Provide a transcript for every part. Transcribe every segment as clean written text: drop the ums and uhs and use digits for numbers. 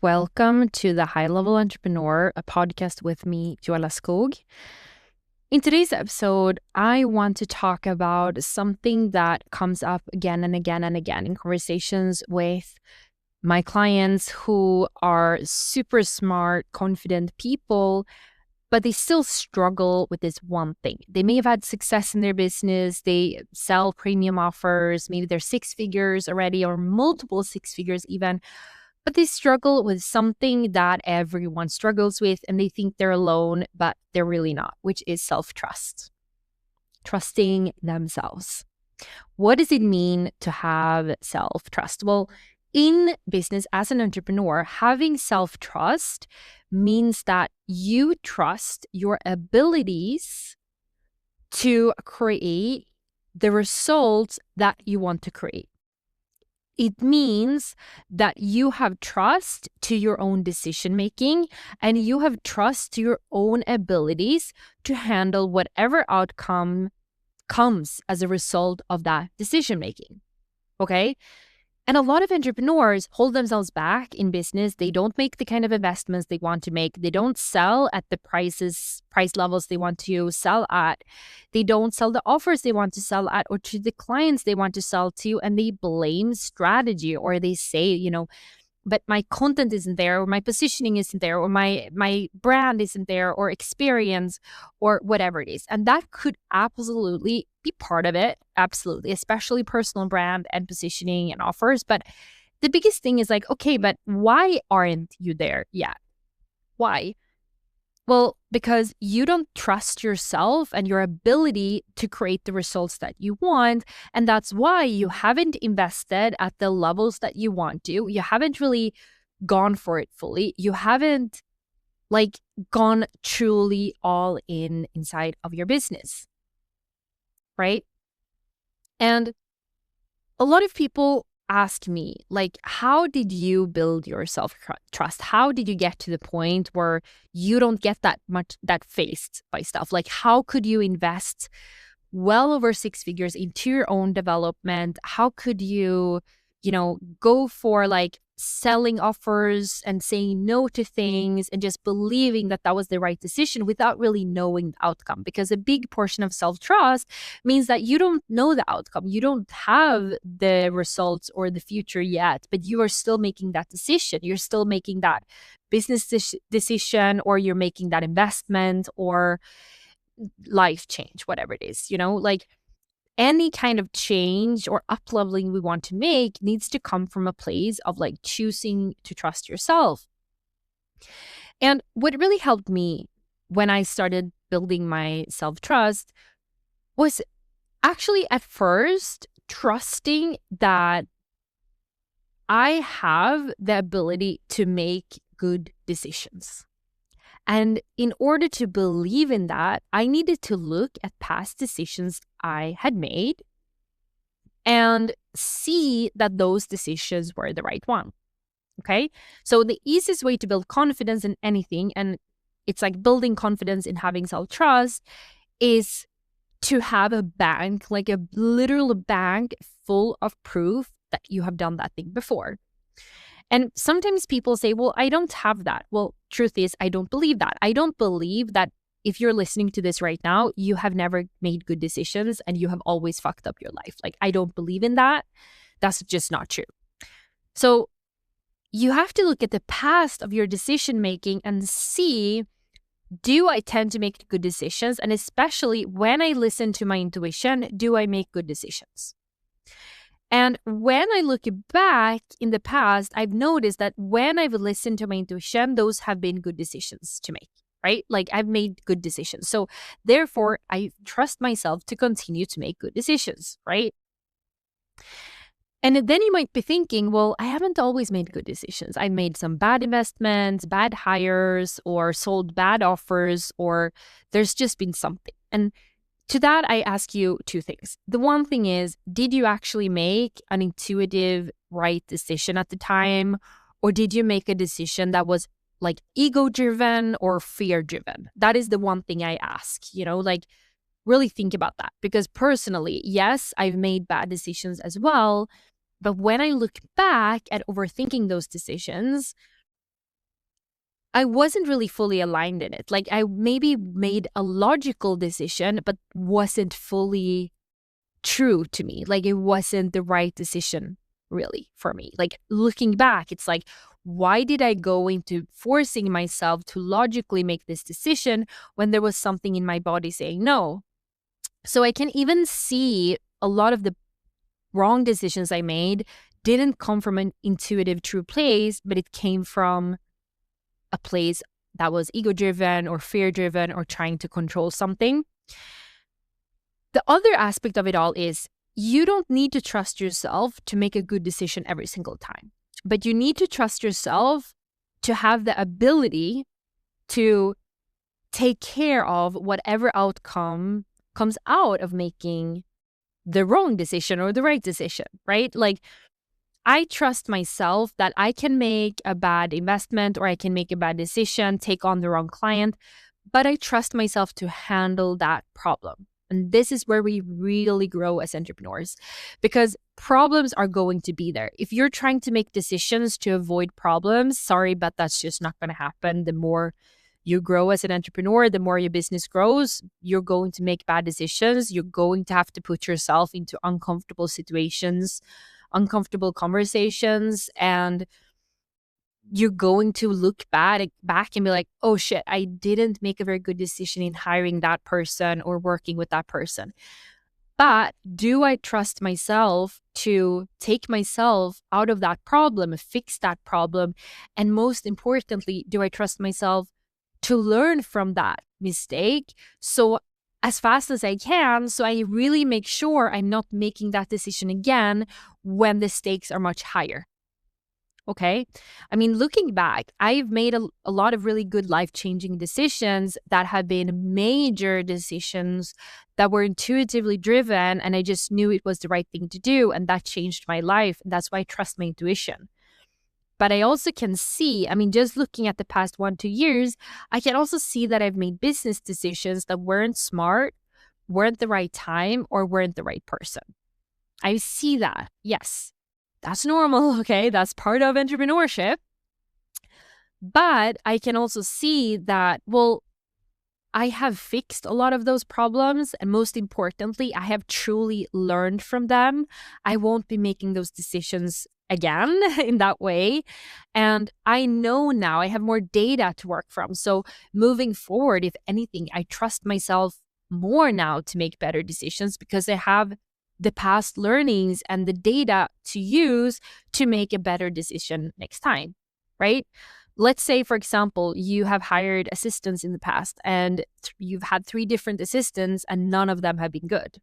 Welcome to the High Level Entrepreneur, a podcast with me, Joella Skog. In today's episode, I want to talk about something that comes up again and again and again in conversations with my clients who are super smart, confident people, but they still struggle with this one thing. They may have had success in their business. They sell premium offers. Maybe they're six figures already or multiple six figures even. But they struggle with something that everyone struggles with and they think they're alone, but they're really not, which is self-trust, trusting themselves. What does it mean to have self-trust? Well, in business as an entrepreneur, having self-trust means that you trust your abilities to create the results that you want to create. It means that you have trust to your own decision making and you have trust to your own abilities to handle whatever outcome comes as a result of that decision making. Okay? And a lot of entrepreneurs hold themselves back in business. They don't make the kind of investments they want to make. They don't sell at the price levels they want to sell at. They don't sell the offers they want to sell at or to the clients they want to sell to. And they blame strategy, or they say, but my content isn't there, or my positioning isn't there, or my brand isn't there, or experience, or whatever it is. And that could absolutely be part of it. Absolutely. Especially personal brand and positioning and offers. But the biggest thing is like, okay, but why aren't you there yet? Why? Well, because you don't trust yourself and your ability to create the results that you want. And that's why you haven't invested at the levels that you want to. You haven't really gone for it fully. You haven't gone truly all inside of your business. Right? And a lot of people ask me, how did you build your self-trust? How did you get to the point where you don't get that faced by stuff? How could you invest well over six figures into your own development? How could you, go for selling offers and saying no to things and just believing that that was the right decision without really knowing the outcome? Because a big portion of self-trust means that you don't know the outcome. You don't have the results or the future yet, but you are still making that decision. You're still making that business decision, or you're making that investment or life change, whatever it is, any kind of change or up-leveling we want to make needs to come from a place of choosing to trust yourself. And what really helped me when I started building my self-trust was actually at first trusting that I have the ability to make good decisions. And in order to believe in that, I needed to look at past decisions I had made and see that those decisions were the right one. Okay? So the easiest way to build confidence in anything, and it's like building confidence in having self-trust, is to have a bank, like a literal bank full of proof that you have done that thing before. And sometimes people say, well, I don't have that. Well, truth is, I don't believe that. I don't believe that if you're listening to this right now, you have never made good decisions and you have always fucked up your life. I don't believe in that. That's just not true. So you have to look at the past of your decision making and see, do I tend to make good decisions? And especially when I listen to my intuition, do I make good decisions? And when I look back in the past, I've noticed that when I've listened to my intuition, those have been good decisions to make, right? I've made good decisions. So therefore, I trust myself to continue to make good decisions, right? And then you might be thinking, well, I haven't always made good decisions. I've made some bad investments, bad hires, or sold bad offers, or there's just been something. And to that, I ask you two things. The one thing is, did you actually make an intuitive, right decision at the time? Or did you make a decision that was ego-driven or fear-driven? That is the one thing I ask, really think about that. Because personally, yes, I've made bad decisions as well. But when I look back at overthinking those decisions, I wasn't really fully aligned in it. Like I maybe made a logical decision, but wasn't fully true to me. Like it wasn't the right decision really for me. Like looking back, it's like, why did I go into forcing myself to logically make this decision when there was something in my body saying no? So I can even see a lot of the wrong decisions I made didn't come from an intuitive, true place, but it came from a place that was ego driven or fear driven or trying to control something. The other aspect of it all is you don't need to trust yourself to make a good decision every single time, but you need to trust yourself to have the ability to take care of whatever outcome comes out of making the wrong decision or the right decision, right? Like I trust myself that I can make a bad investment or I can make a bad decision, take on the wrong client, but I trust myself to handle that problem. And this is where we really grow as entrepreneurs because problems are going to be there. If you're trying to make decisions to avoid problems, sorry, but that's just not going to happen. The more you grow as an entrepreneur, the more your business grows, you're going to make bad decisions. You're going to have to put yourself into uncomfortable situations, uncomfortable conversations, and you're going to look back and be like, oh shit, I didn't make a very good decision in hiring that person or working with that person. But do I trust myself to take myself out of that problem, fix that problem? And most importantly, do I trust myself to learn from that mistake? So as fast as I can, so I really make sure I'm not making that decision again when the stakes are much higher. Okay. I mean, looking back, I've made a lot of really good life-changing decisions that have been major decisions that were intuitively driven. And I just knew it was the right thing to do. And that changed my life. That's why I trust my intuition. But I also can see, I mean, just looking at the past 1-2 years, I can also see that I've made business decisions that weren't smart, weren't the right time, or weren't the right person. I see that. Yes. That's normal, okay? That's part of entrepreneurship. But I can also see that, well, I have fixed a lot of those problems. And most importantly, I have truly learned from them. I won't be making those decisions again in that way. And I know now I have more data to work from. So moving forward, if anything, I trust myself more now to make better decisions because I have the past learnings and the data to use to make a better decision next time, right? Let's say, for example, you have hired assistants in the past and you've had 3 different assistants and none of them have been good.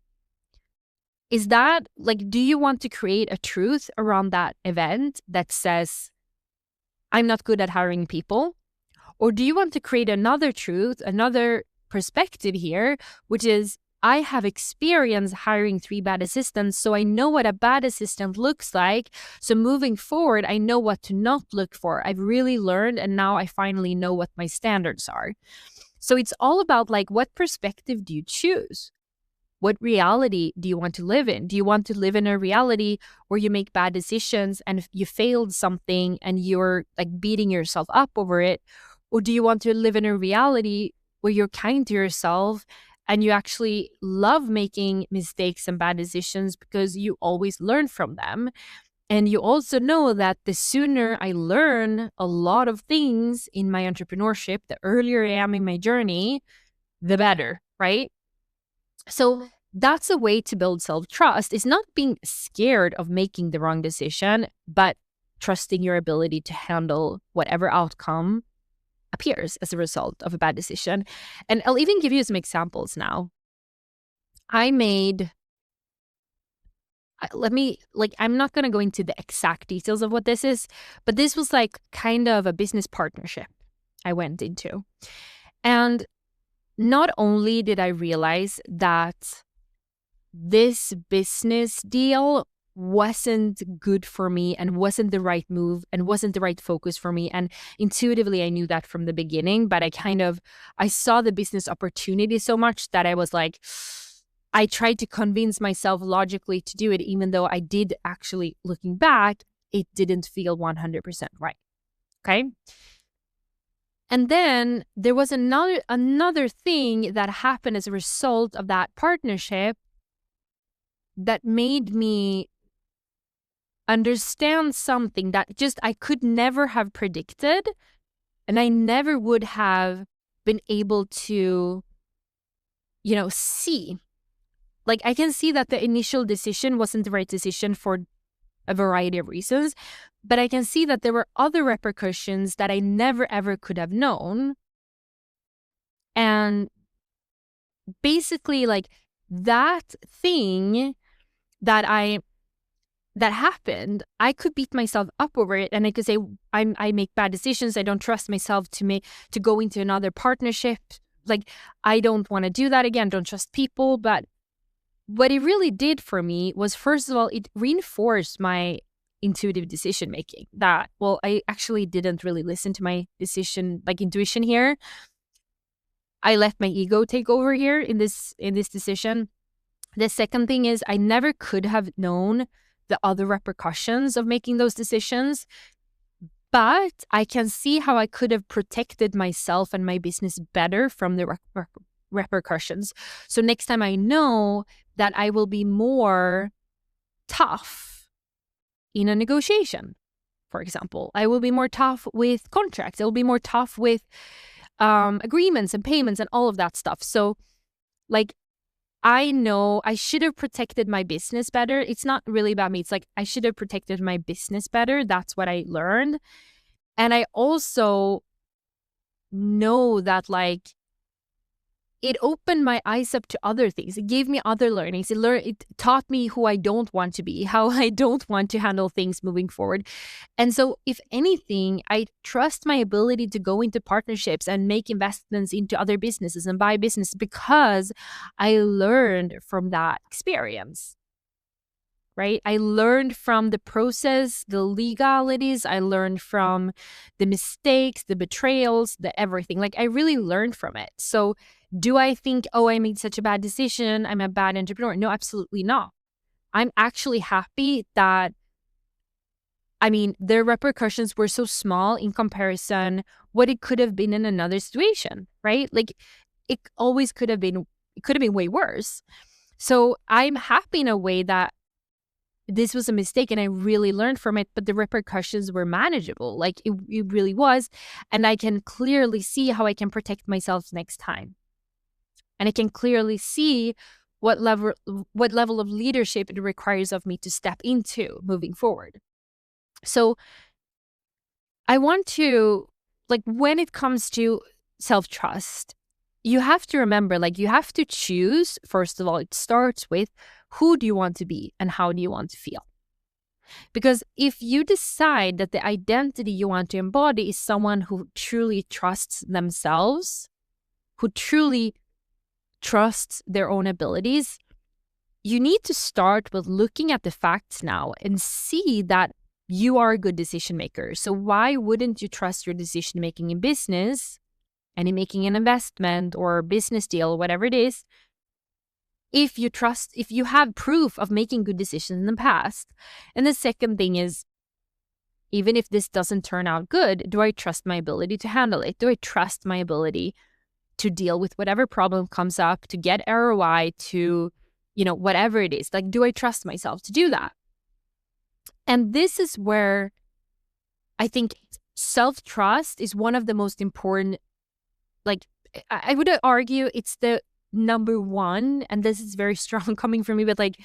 Is that like, do you want to create a truth around that event that says, I'm not good at hiring people? Or do you want to create another truth, another perspective here, which is, I have experience hiring 3 bad assistants, so I know what a bad assistant looks like. So moving forward, I know what to not look for. I've really learned, and now I finally know what my standards are. So it's all about like, what perspective do you choose? What reality do you want to live in? Do you want to live in a reality where you make bad decisions and you failed something and you're like beating yourself up over it? Or do you want to live in a reality where you're kind to yourself and you actually love making mistakes and bad decisions because you always learn from them? And you also know that the sooner I learn a lot of things in my entrepreneurship, the earlier I am in my journey, the better, right? So that's a way to build self-trust. Is not being scared of making the wrong decision, but trusting your ability to handle whatever outcome appears as a result of a bad decision. And I'll even give you some examples now. I'm not going to go into the exact details of what this is, but this was like kind of a business partnership I went into. And not only did I realize that this business deal wasn't good for me and wasn't the right move and wasn't the right focus for me. And intuitively, I knew that from the beginning, but I saw the business opportunity so much that I was like, I tried to convince myself logically to do it, even though I did actually, looking back, it didn't feel 100% right. Okay. And then there was another thing that happened as a result of that partnership that made me understand something that just I could never have predicted, and I never would have been able to, see. Like, I can see that the initial decision wasn't the right decision for a variety of reasons, but I can see that there were other repercussions that I never ever could have known. And basically, like, that thing that happened, I could beat myself up over it, and I could say I make bad decisions. I don't trust myself to go into another partnership. Like, I don't want to do that again. Don't trust people. But what it really did for me was, first of all, it reinforced my intuitive decision making. That, well, I actually didn't really listen to my intuition here. I let my ego take over here in this decision. The second thing is, I never could have known the other repercussions of making those decisions, but I can see how I could have protected myself and my business better from the repercussions. So next time I know that I will be more tough in a negotiation, for example. I will be more tough with contracts. I will be more tough with agreements and payments and all of that stuff. So, like, I know I should have protected my business better. It's not really about me. It's like, I should have protected my business better. That's what I learned. And I also know that, like, it opened my eyes up to other things. It gave me other learnings. It taught me who I don't want to be, how I don't want to handle things moving forward. And so, if anything, I trust my ability to go into partnerships and make investments into other businesses and buy business because I learned from that experience. Right? I learned from the process, the legalities. I learned from the mistakes, the betrayals, the everything. Like, I really learned from it. So do I think, oh, I made such a bad decision, I'm a bad entrepreneur? No, absolutely not. I'm actually happy that, the repercussions were so small in comparison what it could have been in another situation, right? Like, it could have been way worse. So I'm happy in a way that this was a mistake and I really learned from it, but the repercussions were manageable. Like, it really was. And I can clearly see how I can protect myself next time. And I can clearly see what level of leadership it requires of me to step into moving forward. So I want to, like, when it comes to self-trust, you have to remember, like, you have to choose. First of all, it starts with, who do you want to be and how do you want to feel? Because if you decide that the identity you want to embody is someone who truly trusts themselves, who truly trusts their own abilities, you need to start with looking at the facts now and see that you are a good decision maker. So why wouldn't you trust your decision making in business and in making an investment or a business deal, whatever it is, if you have proof of making good decisions in the past? And the second thing is, even if this doesn't turn out good, do I trust my ability to handle it? Do I trust my ability to deal with whatever problem comes up, to get ROI, to, whatever it is? Like, do I trust myself to do that? And this is where I think self-trust is one of the most important, like, I would argue it's the number one, and this is very strong coming from me, but, like,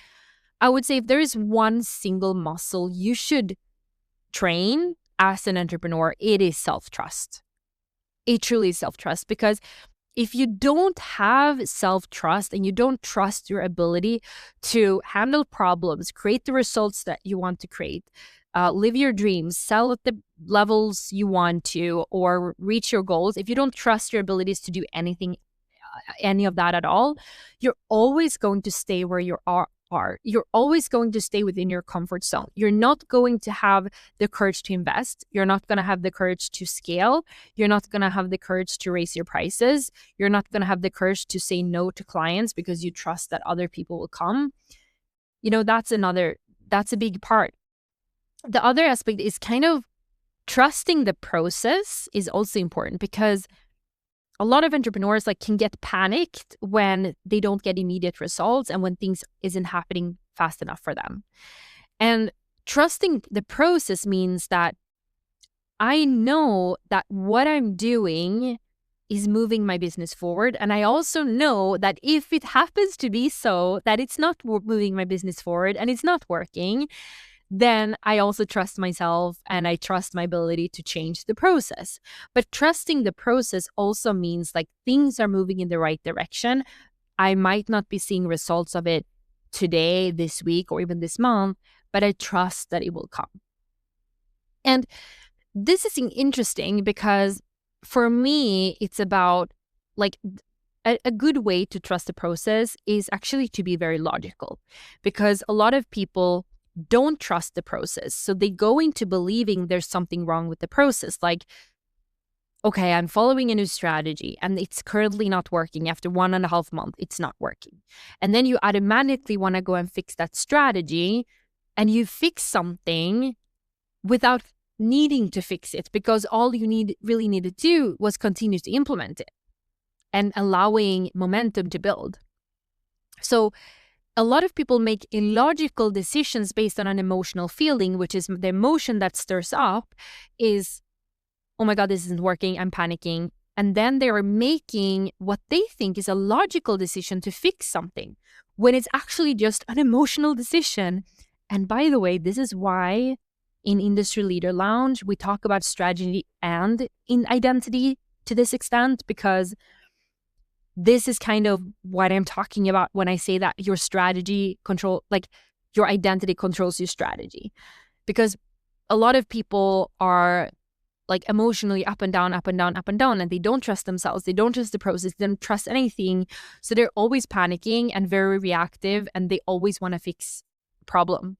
I would say if there is one single muscle you should train as an entrepreneur, it is self-trust. It truly is self-trust, because if you don't have self-trust and you don't trust your ability to handle problems, create the results that you want to create, live your dreams, sell at the levels you want to, or reach your goals, if you don't trust your abilities to do any of that at all, you're always going to stay where you are. You're always going to stay within your comfort zone. You're not going to have the courage to invest. You're not going to have the courage to scale. You're not going to have the courage to raise your prices. You're not going to have the courage to say no to clients because you trust that other people will come. That's a big part. The other aspect is kind of trusting the process is also important, because a lot of entrepreneurs can get panicked when they don't get immediate results and when things isn't happening fast enough for them. And trusting the process means that I know that what I'm doing is moving my business forward. And I also know that if it happens to be so that it's not moving my business forward and it's not working, then I also trust myself and I trust my ability to change the process. But trusting the process also means things are moving in the right direction. I might not be seeing results of it today, this week, or even this month, but I trust that it will come. And this is interesting because for me, it's about a good way to trust the process is actually to be very logical, because a lot of people don't trust the process. So they go into believing there's something wrong with the process. Okay, I'm following a new strategy and it's currently not working. After 1.5 months, it's not working. And then you automatically want to go and fix that strategy, and you fix something without needing to fix it, because all you really need to do was continue to implement it and allowing momentum to build. So a lot of people make illogical decisions based on an emotional feeling, which is the emotion that stirs up is, oh my God, this isn't working, I'm panicking. And then they are making what they think is a logical decision to fix something, when it's actually just an emotional decision. And by the way, this is why in Industry Leader Lounge, we talk about strategy and in identity to this extent, because this is kind of what I'm talking about when I say that your strategy your identity controls your strategy. Because a lot of people are emotionally up and down, up and down, up and down, and they don't trust themselves. They don't trust the process. They don't trust anything. So they're always panicking and very reactive, and they always want to fix the problem,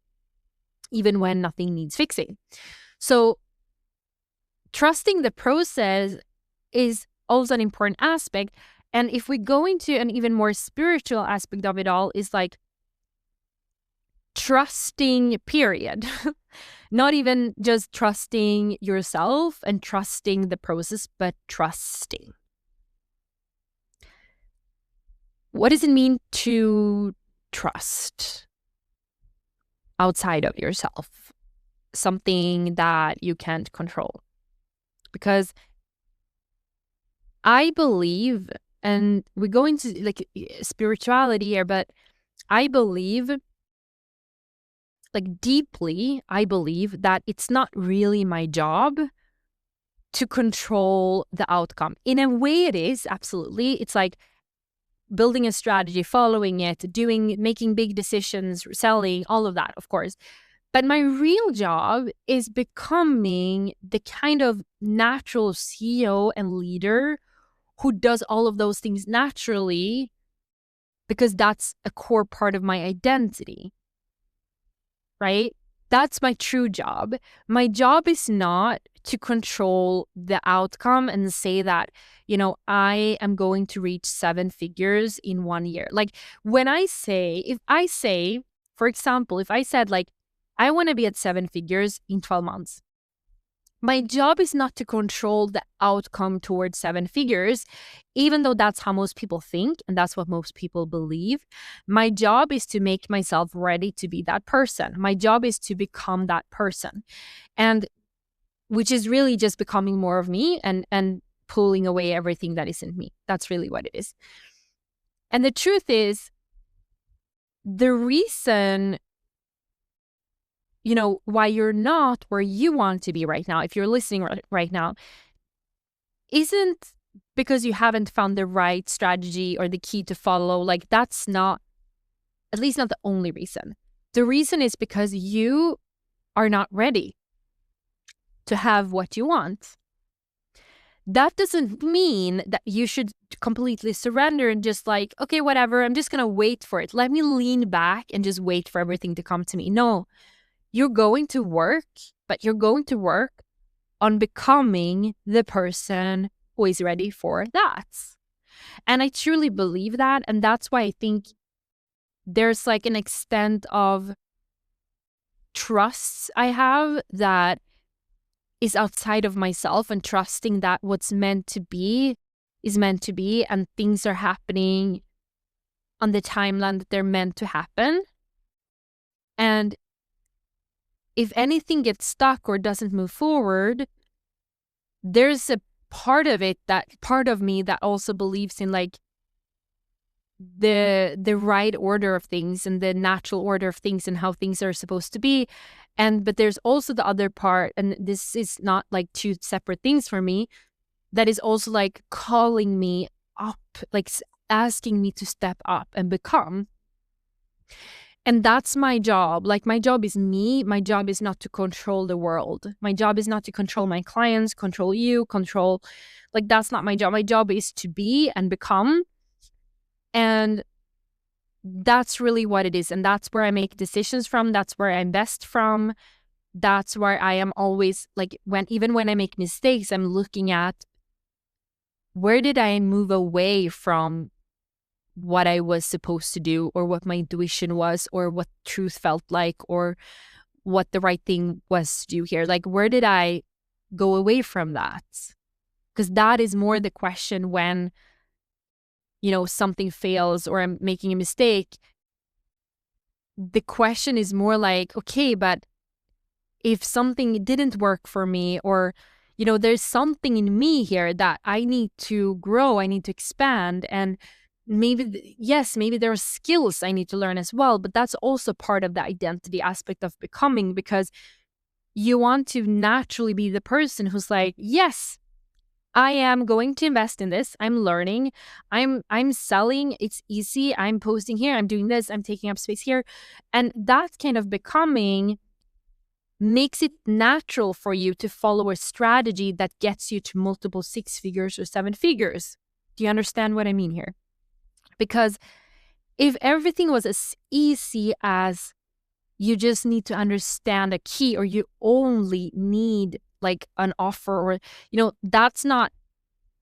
even when nothing needs fixing. So trusting the process is also an important aspect. And if we go into an even more spiritual aspect of it all, is trusting, period. Not even just trusting yourself and trusting the process, but trusting. What does it mean to trust outside of yourself? Something that you can't control. Because I believe, and we go into spirituality here, but I believe, deeply, I believe that it's not really my job to control the outcome. In a way it is, absolutely. It's building a strategy, following it, making big decisions, selling, all of that, of course. But my real job is becoming the kind of natural CEO and leader who does all of those things naturally, because that's a core part of my identity, right? That's my true job. My job is not to control the outcome and say that, I am going to reach 7 figures in 1 year. If I say, for example, if I said I want to be at 7 figures in 12 months, my job is not to control the outcome towards 7 figures, even though that's how most people think and that's what most people believe. My job is to make myself ready to be that person. My job is to become that person, and which is really just becoming more of me and pulling away everything that isn't me. That's really what it is. And the truth is, the reason why you're not where you want to be right now, if you're listening right now, isn't because you haven't found the right strategy or the key to follow. That's not, at least not the only reason. The reason is because you are not ready to have what you want. That doesn't mean that you should completely surrender and just okay, whatever, I'm just going to wait for it. Let me lean back and just wait for everything to come to me. No. You're going to work, but you're going to work on becoming the person who is ready for that. And I truly believe that. And that's why I think there's an extent of trust I have that is outside of myself, and trusting that what's meant to be is meant to be, and things are happening on the timeline that they're meant to happen. And if anything gets stuck or doesn't move forward, there's a part of me that also believes in like the right order of things and the natural order of things and how things are supposed to be. But there's also the other part, and this is not like two separate things for me, that is also like calling me up, like asking me to step up and become. And that's my job. Like, my job is me. My job is not to control the world. My job is not to control my clients, control you, like, that's not my job. My job is to be and become. And that's really what it is. And that's where I make decisions from. That's where I invest from. That's where I am always like, even when I make mistakes, I'm looking at where did I move away from what I was supposed to do, or what my intuition was, or what truth felt like, or what the right thing was to do here. Like, where did I go away from that? Because that is more the question when, something fails or I'm making a mistake. The question is more like, okay, but if something didn't work for me, or, there's something in me here that I need to grow, I need to expand, and maybe there are skills I need to learn as well, but that's also part of the identity aspect of becoming, because you want to naturally be the person who's like, yes, I am going to invest in this. I'm learning. I'm selling. It's easy. I'm posting here. I'm doing this. I'm taking up space here. And that kind of becoming makes it natural for you to follow a strategy that gets you to multiple 6 figures or 7 figures. Do you understand what I mean here? Because if everything was as easy as you just need to understand a key, or you only need like an offer, or, that's not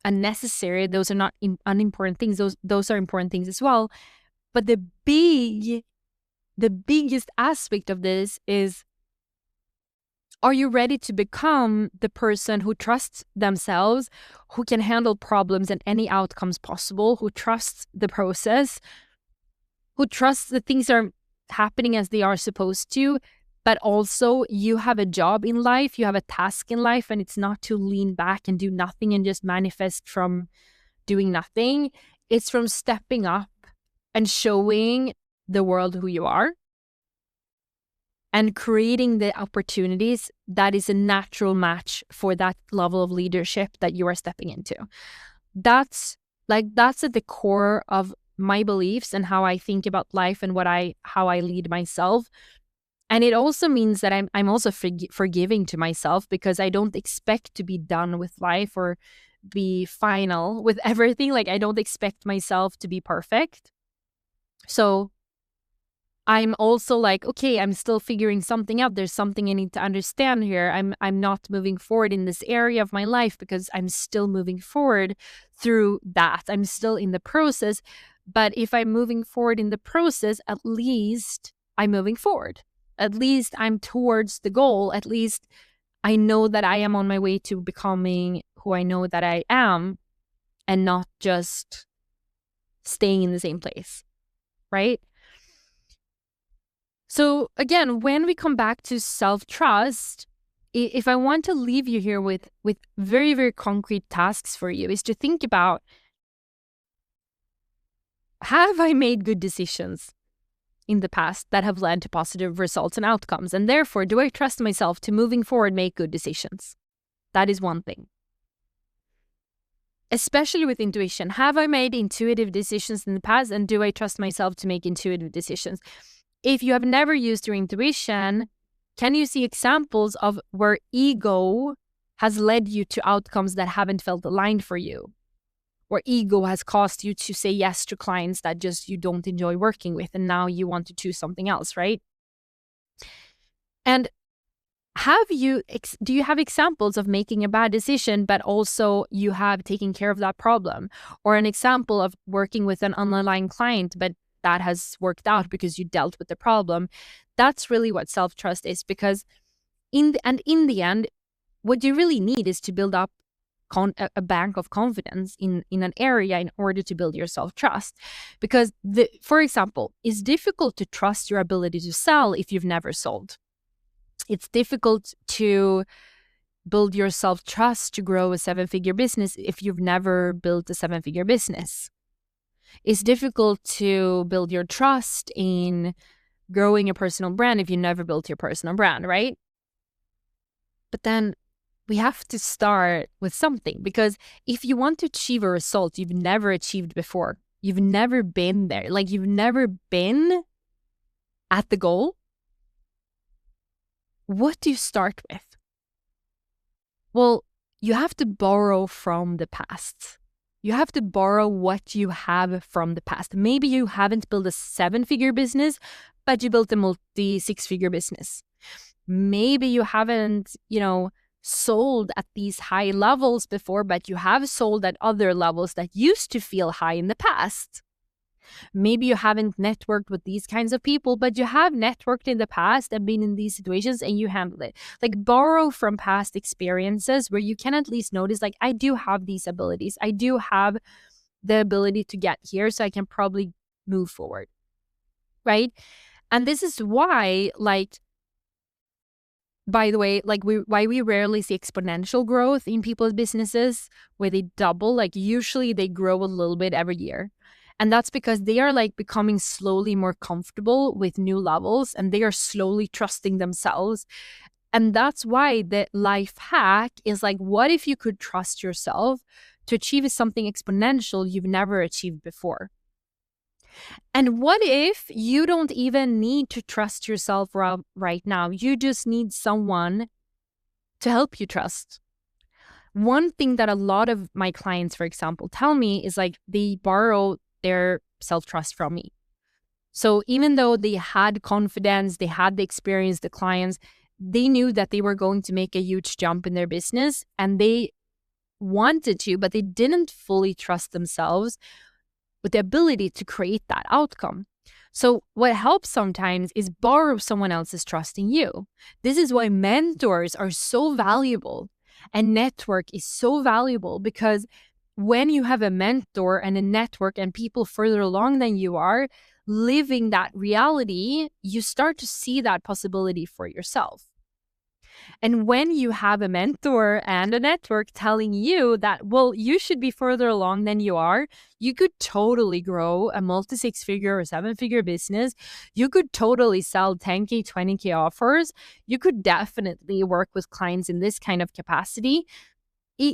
unnecessary. Those are not unimportant things. Those are important things as well. But the biggest aspect of this is, are you ready to become the person who trusts themselves, who can handle problems and any outcomes possible, who trusts the process, who trusts that things are happening as they are supposed to, but also you have a job in life, you have a task in life, and it's not to lean back and do nothing and just manifest from doing nothing. It's from stepping up and showing the world who you are, and creating the opportunities that is a natural match for that level of leadership that you are stepping into. That's at the core of my beliefs and how I think about life and how I lead myself. And it also means that I'm also forgiving to myself, because I don't expect to be done with life or be final with everything. Like, I don't expect myself to be perfect. So I'm also like, okay, I'm still figuring something out. There's something I need to understand here. I'm not moving forward in this area of my life because I'm still moving forward through that. I'm still in the process. But if I'm moving forward in the process, at least I'm moving forward. At least I'm towards the goal. At least I know that I am on my way to becoming who I know that I am, and not just staying in the same place, right? So again, when we come back to self-trust, if I want to leave you here with very, very concrete tasks for you, is to think about, have I made good decisions in the past that have led to positive results and outcomes? And therefore, do I trust myself to moving forward make good decisions? That is one thing. Especially with intuition. Have I made intuitive decisions in the past, and do I trust myself to make intuitive decisions? If you have never used your intuition, can you see examples of where ego has led you to outcomes that haven't felt aligned for you? Where ego has caused you to say yes to clients that just you don't enjoy working with, and now you want to choose something else, right? And do you have examples of making a bad decision, but also you have taken care of that problem? Or an example of working with an underlying client, but that has worked out because you dealt with the problem? That's really what self-trust is, because in the end, what you really need is to build up a bank of confidence in an area in order to build your self-trust. Because, for example, it's difficult to trust your ability to sell if you've never sold. It's difficult to build your self-trust to grow a 7-figure business if you've never built a 7-figure business. It's difficult to build your trust in growing a personal brand if you never built your personal brand, right? But then we have to start with something, because if you want to achieve a result you've never achieved before, you've never been there, like you've never been at the goal, what do you start with? Well, you have to borrow from the past. You have to borrow what you have from the past. Maybe you haven't built a 7-figure business, but you built a multi-6-figure business. Maybe you haven't, sold at these high levels before, but you have sold at other levels that used to feel high in the past. Maybe you haven't networked with these kinds of people, but you have networked in the past and been in these situations and you handle it. Like, borrow from past experiences where you can at least notice, like, I do have these abilities. I do have the ability to get here, so I can probably move forward, right? And this is why, by the way, why we rarely see exponential growth in people's businesses where they double. Usually they grow a little bit every year. And that's because they are becoming slowly more comfortable with new levels, and they are slowly trusting themselves. And that's why the life hack is what if you could trust yourself to achieve something exponential you've never achieved before? And what if you don't even need to trust yourself right now? You just need someone to help you trust. One thing that a lot of my clients, for example, tell me is they borrow their self-trust from me. So even though they had confidence, they had the experience, the clients, they knew that they were going to make a huge jump in their business and they wanted to, but they didn't fully trust themselves with the ability to create that outcome. So what helps sometimes is borrow someone else's trust in you. This is why mentors are so valuable and network is so valuable, because when you have a mentor and a network and people further along than you are living that reality, you start to see that possibility for yourself. And when you have a mentor and a network telling you that, well, you should be further along than you are, you could totally grow a multi-6-figure or 7-figure business. You could totally sell 10K, 20K offers. You could definitely work with clients in this kind of capacity.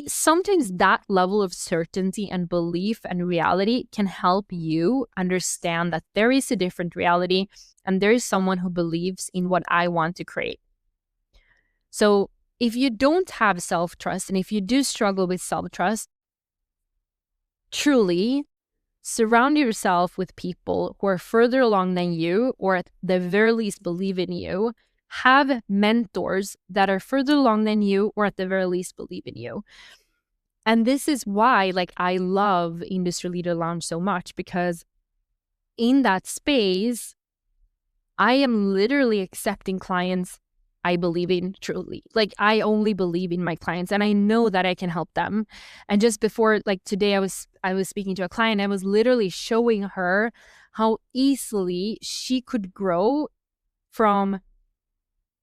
Sometimes that level of certainty and belief and reality can help you understand that there is a different reality and there is someone who believes in what I want to create. So if you don't have self-trust, and if you do struggle with self-trust, truly surround yourself with people who are further along than you, or at the very least believe in you. Have mentors that are further along than you, or at the very least believe in you. And this is why I love Industry Leader Lounge so much, because in that space, I am literally accepting clients I believe in truly. I only believe in my clients and I know that I can help them. And just before, today I was speaking to a client, I was literally showing her how easily she could grow from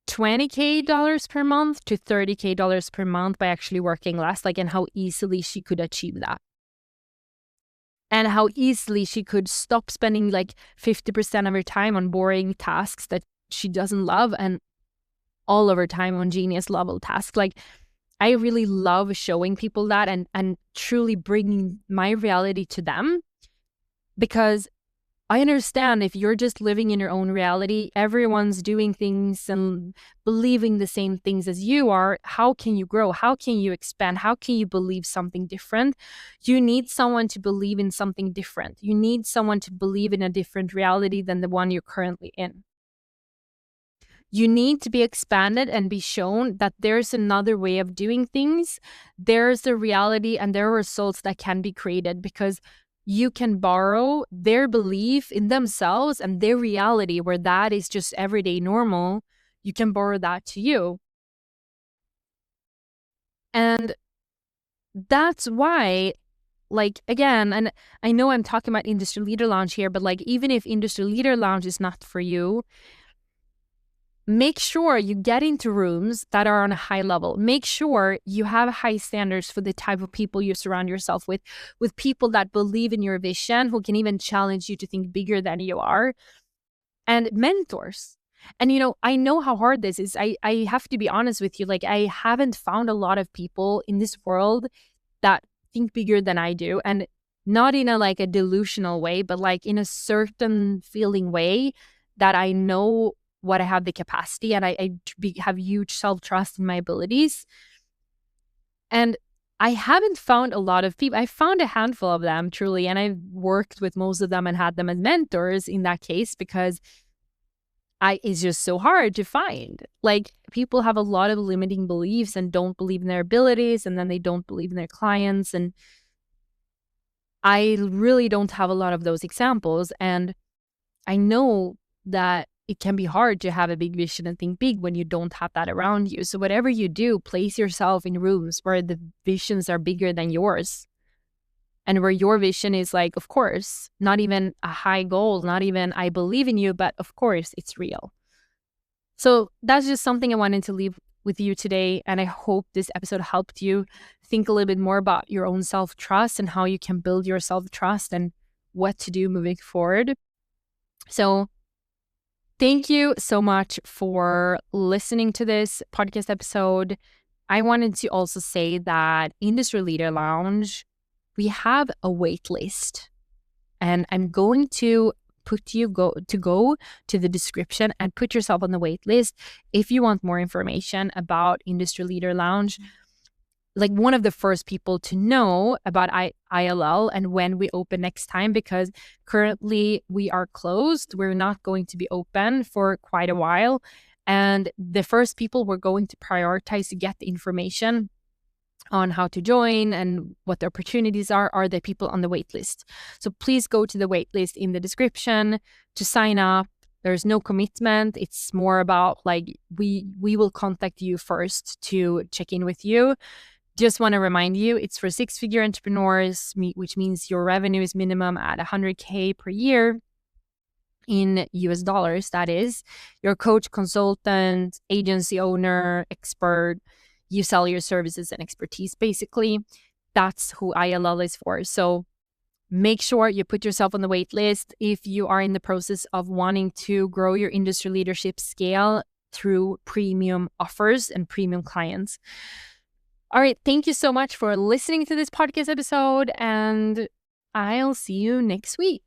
$20K per month to $30K per month by actually working less, and how easily she could achieve that. And how easily she could stop spending 50% of her time on boring tasks that she doesn't love and all of her time on genius level tasks. I really love showing people that and truly bringing my reality to them, because I understand if you're just living in your own reality, everyone's doing things and believing the same things as you are. How can you grow? How can you expand? How can you believe something different? You need someone to believe in something different. You need someone to believe in a different reality than the one you're currently in. You need to be expanded and be shown that there's another way of doing things. There's a reality and there are results that can be created, because you can borrow their belief in themselves and their reality where that is just everyday normal. You can borrow that to you. And that's why, like, again, and I know I'm talking about Industry Leader Lounge here, but like, even if Industry Leader Lounge is not for you, make sure you get into rooms that are on a high level. Make sure you have high standards for the type of people you surround yourself with people that believe in your vision, who can even challenge you to think bigger than you are, and mentors. And, I know how hard this is. I have to be honest with you. Like, I haven't found a lot of people in this world that think bigger than I do. And not in a delusional way, but like in a certain feeling way that I know what I have the capacity, and I have huge self-trust in my abilities. And I haven't found a lot of people. I found a handful of them, truly, and I've worked with most of them and had them as mentors in that case, because it's just so hard to find. Like, people have a lot of limiting beliefs and don't believe in their abilities, and then they don't believe in their clients. And I really don't have a lot of those examples. And I know that it can be hard to have a big vision and think big when you don't have that around you. So whatever you do, place yourself in rooms where the visions are bigger than yours, and where your vision is like, of course, not even a high goal, not even I believe in you, but of course it's real. So that's just something I wanted to leave with you today. And I hope this episode helped you think a little bit more about your own self-trust and how you can build your self-trust and what to do moving forward. So thank you so much for listening to this podcast episode. I wanted to also say that Industry Leader Lounge, we have a wait list, and I'm going to go to the description and put yourself on the wait list if you want more information about Industry Leader Lounge. Like, one of the first people to know about ILL and when we open next time, because currently we are closed. We're not going to be open for quite a while. And the first people we're going to prioritize to get the information on how to join and what the opportunities are the people on the wait list. So please go to the wait list in the description to sign up. There's no commitment. It's more about like, we will contact you first to check in with you. Just want to remind you, it's for 6-figure entrepreneurs, which means your revenue is minimum at $100K per year in US dollars. That is, your coach, consultant, agency owner, expert. You sell your services and expertise, basically. That's who ILL is for. So make sure you put yourself on the wait list if you are in the process of wanting to grow your industry leadership scale through premium offers and premium clients. All right. Thank you so much for listening to this podcast episode, and I'll see you next week.